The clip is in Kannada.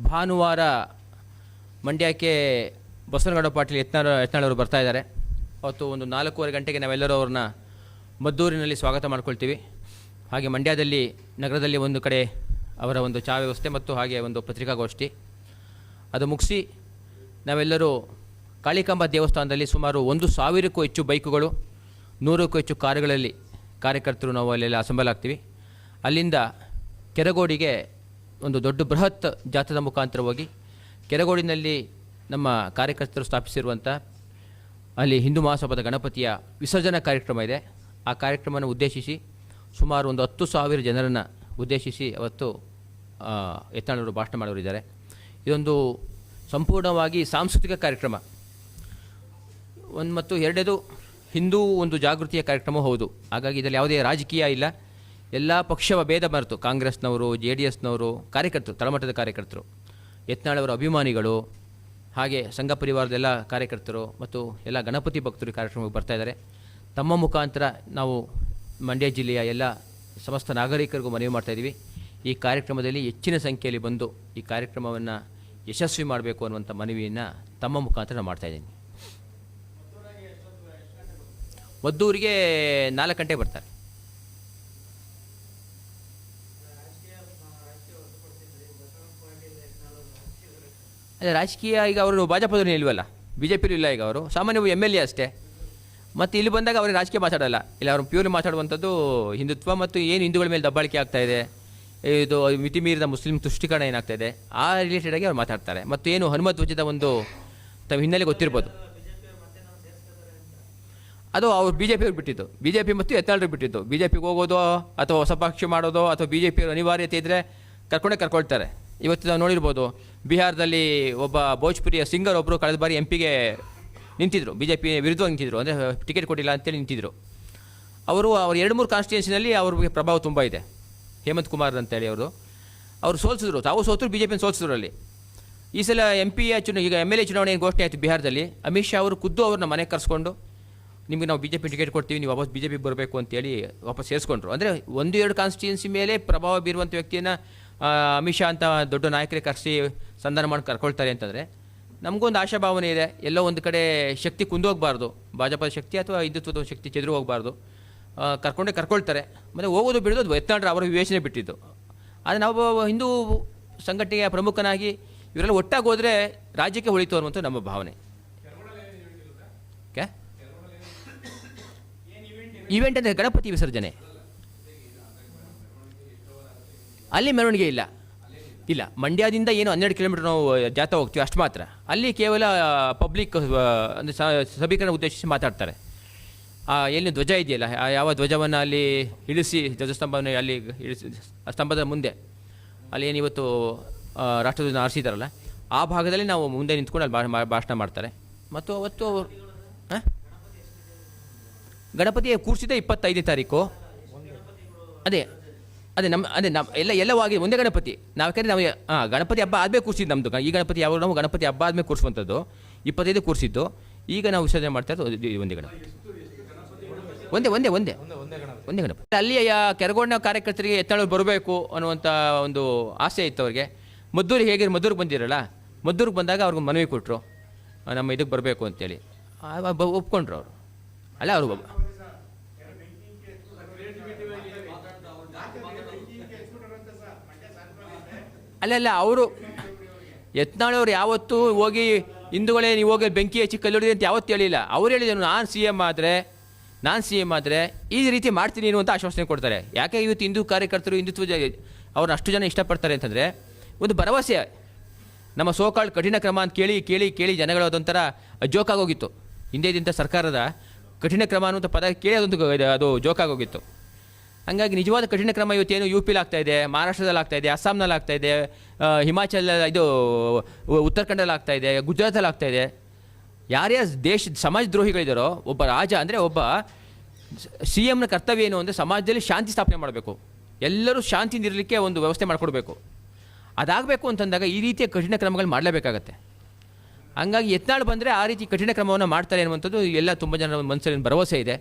ಭಾನುವಾರ ಮಂಡ್ಯಕ್ಕೆ ಬಸವನಗೌಡ ಪಾಟೀಲ್ ಯತ್ನಾಳವರು ಬರ್ತಾ ಇದ್ದಾರೆ. ಅವತ್ತು ಒಂದು 4:15 ಗಂಟೆಗೆ ನಾವೆಲ್ಲರೂ ಅವ್ರನ್ನ ಮದ್ದೂರಿನಲ್ಲಿ ಸ್ವಾಗತ ಮಾಡ್ಕೊಳ್ತೀವಿ. ಹಾಗೆ ಮಂಡ್ಯದಲ್ಲಿ ನಗರದಲ್ಲಿ ಒಂದು ಕಡೆ ಅವರ ಒಂದು ಚಾ ವ್ಯವಸ್ಥೆ ಮತ್ತು ಹಾಗೆ ಒಂದು ಪತ್ರಿಕಾಗೋಷ್ಠಿ ಅದು ಮುಗಿಸಿ ನಾವೆಲ್ಲರೂ ಕಾಳಿಕಾಂಬ ದೇವಸ್ಥಾನದಲ್ಲಿ ಸುಮಾರು 1,000ಕ್ಕೂ ಹೆಚ್ಚು ಬೈಕುಗಳು 100ಕ್ಕೂ ಹೆಚ್ಚು ಕಾರುಗಳಲ್ಲಿ ಕಾರ್ಯಕರ್ತರು ನಾವು ಅಲ್ಲೆಲ್ಲ ಅಸೆಂಬಲ್ ಆಗ್ತೀವಿ. ಅಲ್ಲಿಂದ ಕೆರಗೋಡಿಗೆ ಒಂದು ದೊಡ್ಡ ಬೃಹತ್ ಜಾಥಾದ ಮುಖಾಂತರ ಹೋಗಿ ಕೆರಗೋಡಿನಲ್ಲಿ ನಮ್ಮ ಕಾರ್ಯಕರ್ತರು ಸ್ಥಾಪಿಸಿರುವಂಥ ಅಲ್ಲಿ ಹಿಂದೂ ಮಹಾಸಭಾದ ಗಣಪತಿಯ ವಿಸರ್ಜನಾ ಕಾರ್ಯಕ್ರಮ ಇದೆ. ಆ ಕಾರ್ಯಕ್ರಮವನ್ನು ಉದ್ದೇಶಿಸಿ ಸುಮಾರು ಒಂದು 10,000 ಜನರನ್ನು ಉದ್ದೇಶಿಸಿ ಅವತ್ತು ಯತ್ನಾಳವರು ಭಾಷಣ ಮಾಡೋರಿದ್ದಾರೆ. ಇದೊಂದು ಸಂಪೂರ್ಣವಾಗಿ ಸಾಂಸ್ಕೃತಿಕ ಕಾರ್ಯಕ್ರಮ ಮತ್ತು ಎರಡನೇದು ಹಿಂದೂ ಒಂದು ಜಾಗೃತಿಯ ಕಾರ್ಯಕ್ರಮ ಹೌದು. ಹಾಗಾಗಿ ಇದರಲ್ಲಿ ಯಾವುದೇ ರಾಜಕೀಯ ಇಲ್ಲ. ಎಲ್ಲ ಪಕ್ಷವ ಭೇದ ಮರೆತು ಕಾಂಗ್ರೆಸ್ನವರು, JDSನವರು, ಕಾರ್ಯಕರ್ತರು, ತಳಮಟ್ಟದ ಕಾರ್ಯಕರ್ತರು, ಯತ್ನಾಳವರ ಅಭಿಮಾನಿಗಳು, ಹಾಗೆ ಸಂಘ ಪರಿವಾರದ ಎಲ್ಲ ಕಾರ್ಯಕರ್ತರು ಮತ್ತು ಎಲ್ಲ ಗಣಪತಿ ಭಕ್ತರು ಕಾರ್ಯಕ್ರಮಕ್ಕೆ ಬರ್ತಾಯಿದ್ದಾರೆ. ತಮ್ಮ ಮುಖಾಂತರ ನಾವು ಮಂಡ್ಯ ಜಿಲ್ಲೆಯ ಎಲ್ಲ ಸಮಸ್ತ ನಾಗರಿಕರಿಗೂ ಮನವಿ ಮಾಡ್ತಾಯಿದ್ದೀವಿ. ಈ ಕಾರ್ಯಕ್ರಮದಲ್ಲಿ ಹೆಚ್ಚಿನ ಸಂಖ್ಯೆಯಲ್ಲಿ ಬಂದು ಈ ಕಾರ್ಯಕ್ರಮವನ್ನು ಯಶಸ್ವಿ ಮಾಡಬೇಕು ಅನ್ನುವಂಥ ಮನವಿಯನ್ನು ತಮ್ಮ ಮುಖಾಂತರ ಮಾಡ್ತಾಯಿದ್ದೀನಿ. ಮದ್ದೂರಿಗೆ 4 ಗಂಟೆಗೆ ಬರ್ತಾರೆ. ಅದೇ ರಾಜಕೀಯ ಈಗ ಅವರು ಭಾಜಪದಲ್ಲಿ ಇಲ್ವಲ್ಲ, BJPಲೂ ಇಲ್ಲ. ಈಗ ಅವರು ಸಾಮಾನ್ಯ MLA ಅಷ್ಟೇ. ಮತ್ತು ಇಲ್ಲಿ ಬಂದಾಗ ಅವ್ರಿಗೆ ರಾಜಕೀಯ ಮಾತಾಡಲ್ಲ. ಇಲ್ಲ ಅವರು ಪ್ಯೂರ್ ಮಾತಾಡುವಂಥದ್ದು ಹಿಂದುತ್ವ ಮತ್ತು ಏನು ಹಿಂದೂಗಳ ಮೇಲೆ ದಬ್ಬಾಳಿಕೆ ಆಗ್ತಾಯಿದೆ, ಇದು ಮಿತಿ ಮೀರಿದ ಮುಸ್ಲಿಂ ತುಷ್ಟೀಕರಣ ಏನಾಗ್ತಾಯಿದೆ ಆ ರಿಲೇಟೆಡಾಗಿ ಅವ್ರು ಮಾತಾಡ್ತಾರೆ. ಮತ್ತು ಏನು ಹನುಮತ್ ಧ್ವಜದ ಒಂದು ತಮ್ಮ ಹಿನ್ನೆಲೆ ಗೊತ್ತಿರ್ಬೋದು. ಅದು ಅವ್ರು BJPಯವ್ರು ಬಿಟ್ಟಿದ್ದು, BJP ಮತ್ತು ಯತ್ನಾಳರು ಬಿಟ್ಟಿದ್ದು. BJPಗೆ ಹೋಗೋದು ಅಥವಾ ಹೊಸ ಪಕ್ಷ ಮಾಡೋದು ಅಥವಾ BJPಯವ್ರ ಅನಿವಾರ್ಯತೆ ಇದ್ದರೆ ಕರ್ಕೊಳ್ತಾರೆ. ಇವತ್ತು ನಾವು ನೋಡಿರ್ಬೋದು, ಬಿಹಾರದಲ್ಲಿ ಒಬ್ಬ ಭೋಜ್ಪುರಿಯ ಸಿಂಗರ್ ಒಬ್ಬರು ಕಳೆದ ಬಾರಿ MP ಗೆ ನಿಂತಿದ್ದರು, BJP ವಿರುದ್ಧವಾಗಿ ನಿಂತಿದ್ದರು. ಅಂದರೆ ಟಿಕೆಟ್ ಕೊಟ್ಟಿಲ್ಲ ಅಂತೇಳಿ ನಿಂತಿದ್ದರು. ಅವರು 2-3 ಕಾನ್ಸ್ಟಿಟ್ಯೂನ್ಸಿನಲ್ಲಿ ಅವ್ರಿಗೆ ಪ್ರಭಾವ ತುಂಬ ಇದೆ. ಹೇಮಂತ್ ಕುಮಾರ್ ಅಂತೇಳಿ ಅವರು ಸೋಲಿಸಿದ್ರು, ತಾವು ಸೋತರು, BJPನ ಸೋಲಿಸಿದ್ರು. ಅಲ್ಲಿ ಈ ಸಲ MP ಈಗ MLA ಚುನಾವಣೆ ಘೋಷಣೆ ಆಯಿತು ಬಿಹಾರದಲ್ಲಿ. ಅಮಿತ್ ಶಾ ಅವರು ಖುದ್ದು ಅವ್ರನ್ನ ಮನೆಗೆ ಕರೆಸ್ಕೊಂಡು ನಿಮಗೆ ನಾವು BJP ಟಿಕೆಟ್ ಕೊಡ್ತೀವಿ, ನೀವು ವಾಪಸ್ BJPಗೆ ಬರಬೇಕು ಅಂತೇಳಿ ವಾಪಸ್ ಸೇರಿಸ್ಕೊಂಡ್ರು. ಅಂದರೆ 1-2 ಕಾನ್ಸ್ಟಿಟ್ಯೂನ್ಸಿ ಮೇಲೆ ಪ್ರಭಾವ ಬೀರುವಂಥ ವ್ಯಕ್ತಿಯನ್ನು ಅಮಿತ್ ಶಾ ಅಂತ ದೊಡ್ಡ ನಾಯಕರೇ ಕರೆಸಿ ಸಂಧಾನ ಮಾಡಿ ಕರ್ಕೊಳ್ತಾರೆ ಅಂತಂದರೆ ನಮಗೊಂದು ಆಶಾಭಾವನೆ ಇದೆ. ಎಲ್ಲೋ ಒಂದು ಕಡೆ ಶಕ್ತಿ ಕುಂದೋಗಬಾರ್ದು, ಭಾಜಪದ ಶಕ್ತಿ ಅಥವಾ ಹಿಂದುತ್ವದ ಶಕ್ತಿ ಚೆದರು ಹೋಗಬಾರ್ದು. ಕರ್ಕೊಳ್ತಾರೆ. ಮತ್ತು ಹೋಗೋದು ಬಿಡೋದು ಯತ್ನಾಳರು ಅವರ ವಿವೇಚನೆ ಬಿಟ್ಟಿದ್ದು. ಆದರೆ ನಾವು ಹಿಂದೂ ಸಂಘಟನೆಯ ಪ್ರಮುಖನಾಗಿ ಇವರೆಲ್ಲ ಒಟ್ಟಾಗಿ ಹೋದರೆ ರಾಜ್ಯಕ್ಕೆ ಹೊಳಿತು ಅನ್ನುವಂಥ ನಮ್ಮ ಭಾವನೆ. ಓಕೆ, ಈವೆಂಟ್ ಅಂದರೆ ಗಣಪತಿ ವಿಸರ್ಜನೆ. ಅಲ್ಲಿ ಮೆರವಣಿಗೆ ಇಲ್ಲ. ಮಂಡ್ಯದಿಂದ ಏನು 12 ಕಿಲೋಮೀಟರ್ ನಾವು ಜಾಥಾ ಹೋಗ್ತೀವಿ ಅಷ್ಟು ಮಾತ್ರ. ಅಲ್ಲಿ ಕೇವಲ ಪಬ್ಲಿಕ್ ಅಂದರೆ ಸಭೀಕರಣ ಉದ್ದೇಶಿಸಿ ಮಾತಾಡ್ತಾರೆ. ಎಲ್ಲಿ ಧ್ವಜ ಇದೆಯಲ್ಲ, ಯಾವ ಧ್ವಜವನ್ನು ಅಲ್ಲಿ ಇಳಿಸಿ ಧ್ವಜಸ್ತಂಭವನ್ನು ಅಲ್ಲಿ ಇಳಿಸಿ ಸ್ತಂಭದ ಮುಂದೆ ಅಲ್ಲಿ ಏನು ಇವತ್ತು ರಾಷ್ಟ್ರಧ್ವಜನ ಆರಿಸಿದಾರಲ್ಲ ಆ ಭಾಗದಲ್ಲಿ ನಾವು ಮುಂದೆ ನಿಂತ್ಕೊಂಡು ಅಲ್ಲಿ ಭಾಷಣ ಮಾಡ್ತಾರೆ. ಮತ್ತು ಅವತ್ತು ಗಣಪತಿ ಕೂರಿಸಿದ 25ನೇ ತಾರೀಕು. ಅದೇ ನಮ್ಮ ಎಲ್ಲವಾಗಿ ಒಂದೇ ಗಣಪತಿ. ನಾವು ಯಾಕಂದರೆ ನಾವು ಗಣಪತಿ ಹಬ್ಬ ಆದಮೇಲೆ ಕೂರಿಸಿದ್ದು ನಮ್ಮದು. ಈ ಗಣಪತಿ ಯಾವ ನಾವು ಗಣಪತಿ ಹಬ್ಬ ಆದಮೇಲೆ ಕೂರಿಸುವಂಥದ್ದು 25 ಕೂರಿಸಿದ್ದು. ಈಗ ನಾವು ವಿಸರ್ಜನೆ ಮಾಡ್ತಾ ಇರೋದು ಒಂದೇ ಗಣಪತಿ, ಒಂದೇ ಗಣಪತಿ. ಅಲ್ಲಿಯ ಕೆರಗೋಡಿನ ಕಾರ್ಯಕರ್ತರಿಗೆ ಯತ್ನಾಳರು ಬರಬೇಕು ಅನ್ನುವಂಥ ಒಂದು ಆಸೆ ಇತ್ತು ಅವ್ರಿಗೆ. ಮದ್ದೂರಿಗೆ ಬಂದಿರಲ್ಲ, ಮದ್ದೂರಿಗೆ ಬಂದಾಗ ಅವ್ರಿಗೆ ಮನವಿ ಕೊಟ್ಟರು, ನಮ್ಮ ಇದಕ್ಕೆ ಬರಬೇಕು ಅಂತೇಳಿ. ಒಪ್ಕೊಂಡ್ರು ಅವರು. ಅಲ್ಲ ಅವರು ಅಲ್ಲ ಅವರು ಯತ್ನಾಳವ್ರು ಯಾವತ್ತೂ ಹೋಗಿ ಹಿಂದೂಗಳೇ ನೀವು ಹೋಗಿ ಬೆಂಕಿ ಹಚ್ಚಿ ಕಲ್ಲೊಡಿದೆ ಅಂತ ಯಾವತ್ತೂ ಹೇಳಿಲ್ಲ. ಅವ್ರು ಹೇಳಿದ್ರು ನಾನು CM ಆದರೆ ಈ ರೀತಿ ಮಾಡ್ತೀನಿ ಅನ್ನುವಂಥ ಆಶ್ವಾಸನೆ ಕೊಡ್ತಾರೆ. ಯಾಕೆ ಇವತ್ತು ಹಿಂದೂ ಕಾರ್ಯಕರ್ತರು ಹಿಂದುತ್ವ ಅವ್ರನ್ನ ಅಷ್ಟು ಜನ ಇಷ್ಟಪಡ್ತಾರೆ ಅಂತಂದರೆ ಒಂದು ಭರವಸೆ. ನಮ್ಮ ಸೋಕಾಳ್ ಕಠಿಣ ಕ್ರಮ ಅಂತ ಕೇಳಿ ಜನಗಳು ಅದೊಂಥರ ಜೋಕಾಗೋಗಿತ್ತು. ಹಿಂದೆ ಇದ್ದಂಥ ಸರ್ಕಾರದ ಕಠಿಣ ಕ್ರಮ ಅನ್ನುವಂಥ ಪದ ಕೇಳಿ ಅದು ಜೋಕಾಗೋಗಿತ್ತು. ಹಾಗಾಗಿ ನಿಜವಾದ ಕಠಿಣ ಕ್ರಮ ಇವತ್ತೇನು UPಲಿ ಆಗ್ತಾಯಿದೆ, ಮಹಾರಾಷ್ಟ್ರದಲ್ಲಿ ಆಗ್ತಾಯಿದೆ, ಅಸ್ಸಾಂನಲ್ಲಿ ಆಗ್ತಾಯಿದೆ, ಹಿಮಾಚಲ ಉತ್ತರಾಖಂಡಲ್ಲಿ ಆಗ್ತಾಯಿದೆ, ಗುಜರಾತಲ್ಲಿ ಆಗ್ತಾಯಿದೆ. ಯಾರ್ಯಾರು ಸಮಾಜ ದ್ರೋಹಿಗಳಿದ್ದಾರೋ, ಒಬ್ಬ ರಾಜ ಅಂದರೆ ಒಬ್ಬ CMನ ಕರ್ತವ್ಯ ಏನು ಅಂದರೆ ಸಮಾಜದಲ್ಲಿ ಶಾಂತಿ ಸ್ಥಾಪನೆ ಮಾಡಬೇಕು. ಎಲ್ಲರೂ ಶಾಂತಿಯಿಂದ ಇರಲಿಕ್ಕೆ ಒಂದು ವ್ಯವಸ್ಥೆ ಮಾಡಿಕೊಡ್ಬೇಕು. ಅದಾಗಬೇಕು ಅಂತಂದಾಗ ಈ ರೀತಿಯ ಕಠಿಣ ಕ್ರಮಗಳು ಮಾಡಲೇಬೇಕಾಗತ್ತೆ. ಹಂಗಾಗಿ ಯತ್ನಾಳ್ ಬಂದರೆ ಆ ರೀತಿ ಕಠಿಣ ಕ್ರಮವನ್ನು ಮಾಡ್ತಾರೆ ಅನ್ನುವಂಥದ್ದು ಎಲ್ಲ ತುಂಬ ಜನ ಮನಸ್ಸಲ್ಲಿ ಭರವಸೆ ಇದೆ.